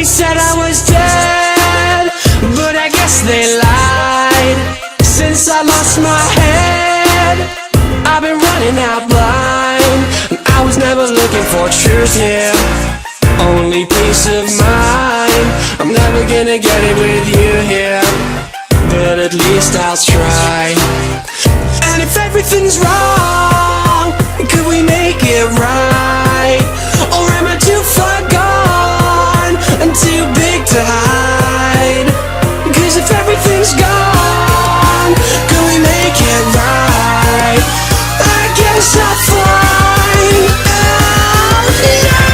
They said I was dead, but I guess they lied. Since I lost my head, I've been running out blind. And I was never looking for truth here, only peace of mind. I'm never gonna get it with you here, but at least I'll try. And if everything's wrong, could we make it right? Or am I too far gone and too big to hide? 'Cause if everything's gone, could we make it right? I guess I'll find out now.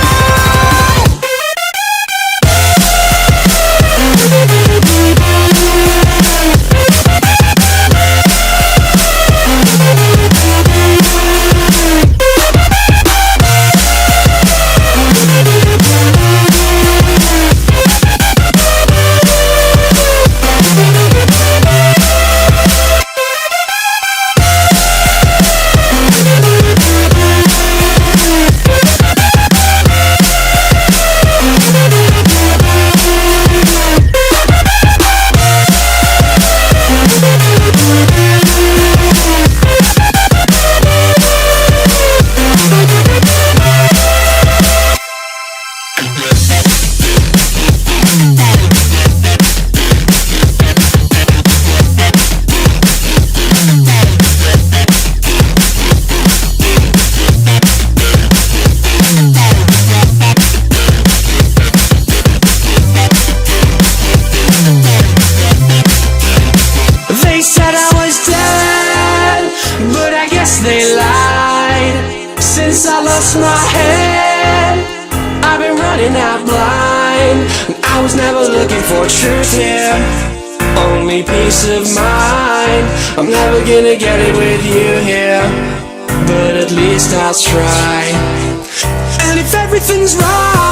They said I was dead, but I guess they lied. Since I lost my head, I've been running out blind. And I was never looking for truth here, only peace of mind. I'm never gonna get it with you here, but at least I'll try. And if everything's wrong,